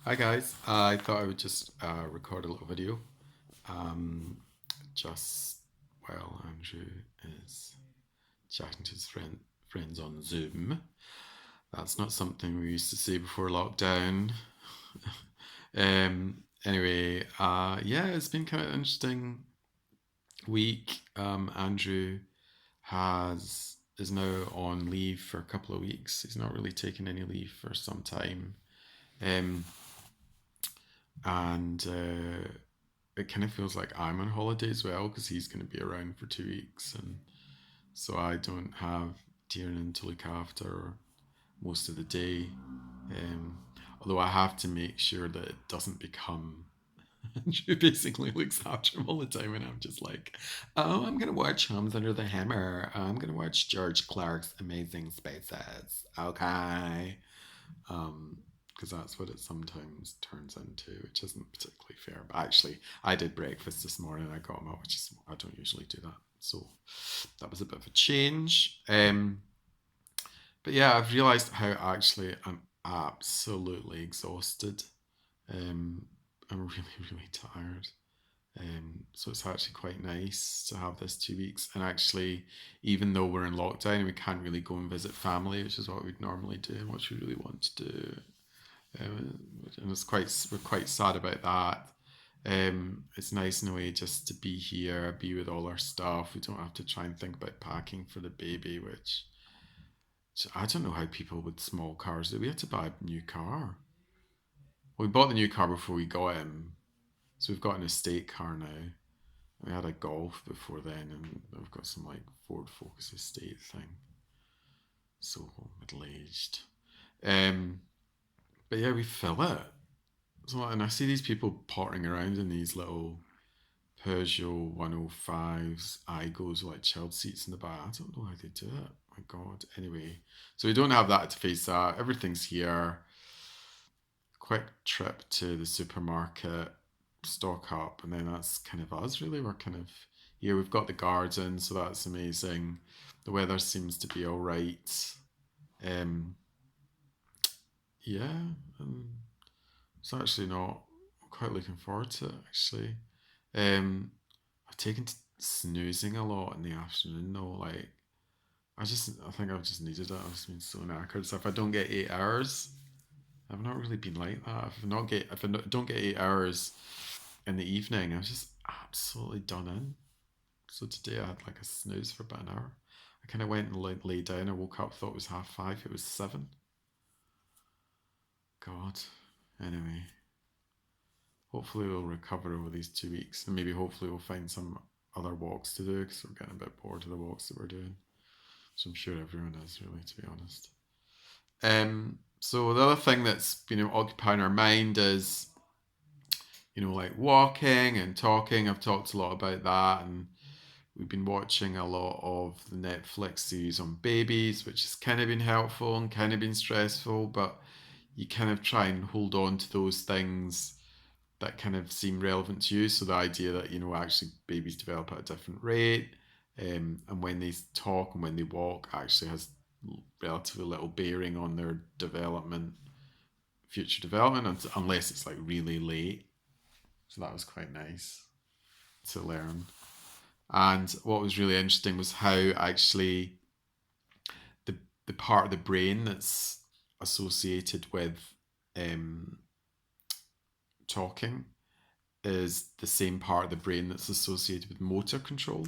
Hi guys, I thought I would just record a little video. Um, just while Andrew is chatting to his friends on Zoom. That's not something we used to say before lockdown. Anyway, yeah, it's been kind of an interesting week. Andrew has is now on leave for a couple of weeks. He's not really taken any leave for some time. Um, and it kind of feels like I'm on holiday as well because he's going to be around for 2 weeks, and so I don't have Tiernan to look after most of the day. Um, Although I have to make sure that it doesn't become Andrew basically looks after him all the time, and I'm just like, oh, I'm gonna watch Homes Under the Hammer. I'm gonna watch George Clark's Amazing Spaces. Okay, um, because that's what it sometimes turns into, which isn't particularly fair. But actually, I did breakfast this morning. I got him out, which is I don't usually do that, so that was a bit of a change. But yeah, I've realised how actually I'm absolutely exhausted. Um, I'm really really tired. So it's actually quite nice to have this 2 weeks. And actually, even though we're in lockdown, we can't really go and visit family, which is what we'd normally do and what we really want to do. And we're quite sad about that. It's nice in a way just to be here, be with all our stuff. We don't have to try and think about packing for the baby, which I don't know how people with small cars do. We had to buy a new car. Well, we bought the new car before we got him, so we've got an estate car now. We had a Golf before then, and we've got some like Ford Focus estate thing. So middle aged. Um, but yeah, we fill it. So, and I see these people pottering around in these little Peugeot 105s, Igos, like child seats in the back. I don't know how they do it. My God. Anyway, so we don't have that to face that. Everything's here. Quick trip to the supermarket, stock up, and then that's kind of us, really. We're kind of here. We've got the garden, so that's amazing. The weather seems to be all right. Um, yeah, and it's actually not. I'm quite looking forward to it, actually. I've taken to snoozing a lot in the afternoon though. Like I think I've just needed it. I've just been so knackered. So if I don't get 8 hours, I've not really been like that. If I don't get 8 hours in the evening, I was just absolutely done in. So today I had like a snooze for about an hour. I kind of went and lay down. I woke up, thought it was 5:30. It was 7. God. Anyway, hopefully we'll recover over these 2 weeks, and maybe hopefully we'll find some other walks to do because we're getting a bit bored of the walks that we're doing. So I'm sure everyone is, really, to be honest. So the other thing that's occupying our mind is like walking and talking. I've talked a lot about that, and we've been watching a lot of the Netflix series on babies, which has kind of been helpful and kind of been stressful, but you kind of try and hold on to those things that kind of seem relevant to you. So the idea that actually babies develop at a different rate, and when they talk and when they walk actually has relatively little bearing on their future development, unless it's like really late. So that was quite nice to learn. And what was really interesting was how actually the the part of the brain that's associated with um, talking is the same part of the brain that's associated with motor control.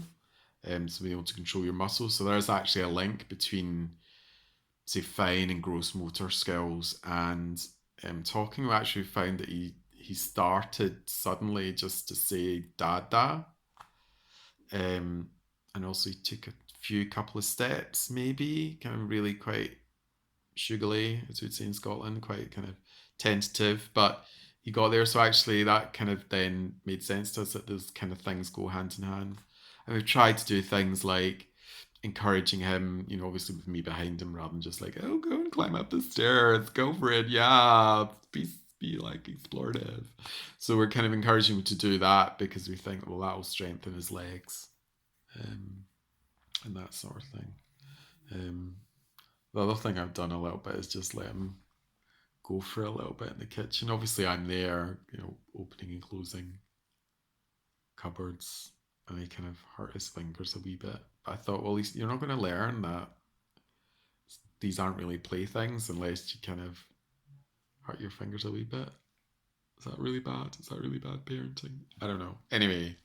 So being able to control your muscles. So there's actually a link between, say, fine and gross motor skills and talking. We actually found that he started suddenly just to say "dada," and also he took a couple of steps, maybe kind of really quite sugary, as we'd say in Scotland, quite kind of tentative, but he got there. So actually, that kind of then made sense to us that those kind of things go hand in hand. And we've tried to do things like encouraging him, obviously with me behind him, rather than just like, oh, go and climb up the stairs, go for it, yeah, be like explorative. So we're kind of encouraging him to do that because we think, well, that will strengthen his legs, um, and that sort of thing. Um, the other thing I've done a little bit is just let him go for a little bit in the kitchen. Obviously, I'm there, opening and closing cupboards, and he kind of hurt his fingers a wee bit. But I thought, well, you're not going to learn that these aren't really playthings unless you kind of hurt your fingers a wee bit. Is that really bad? Is that really bad parenting? I don't know. Anyway,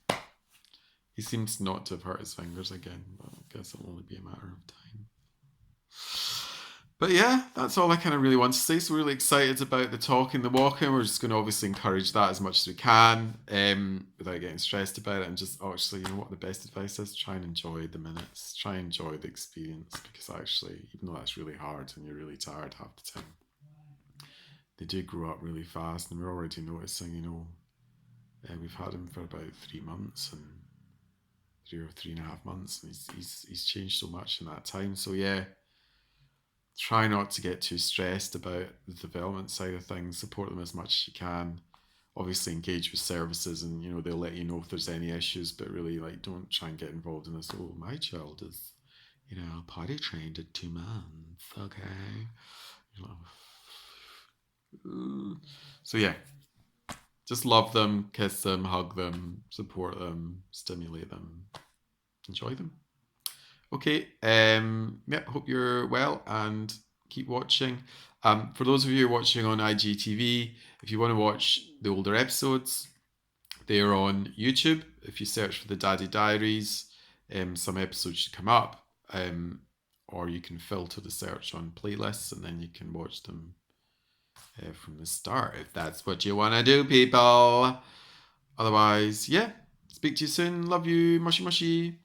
he seems not to have hurt his fingers again, but I guess it'll only be a matter of time. But yeah, that's all I kind of really want to say. So we're really excited about the talking, the walking. We're just going to obviously encourage that as much as we can, without getting stressed about it. And just actually, you know what the best advice is? Try and enjoy the minutes. Try and enjoy the experience, because actually, even though that's really hard and you're really tired half the time, they do grow up really fast. And we're already noticing, we've had him for about 3 months, and 3.5 months, and he's changed so much in that time. So yeah, try not to get too stressed about the development side of things. Support them as much as you can. Obviously, engage with services, and they'll let you know if there's any issues. But really, don't try and get involved in this. Oh, my child is, potty trained at 2 months. Okay. So yeah, just love them, kiss them, hug them, support them, stimulate them, enjoy them. Okay, yeah, hope you're well and keep watching. For those of you who are watching on IGTV, if you want to watch the older episodes, they are on YouTube. If you search for the Daddy Diaries, some episodes should come up, or you can filter the search on playlists, and then you can watch them from the start if that's what you want to do, people. Otherwise, yeah, speak to you soon. Love you. Mushy mushy.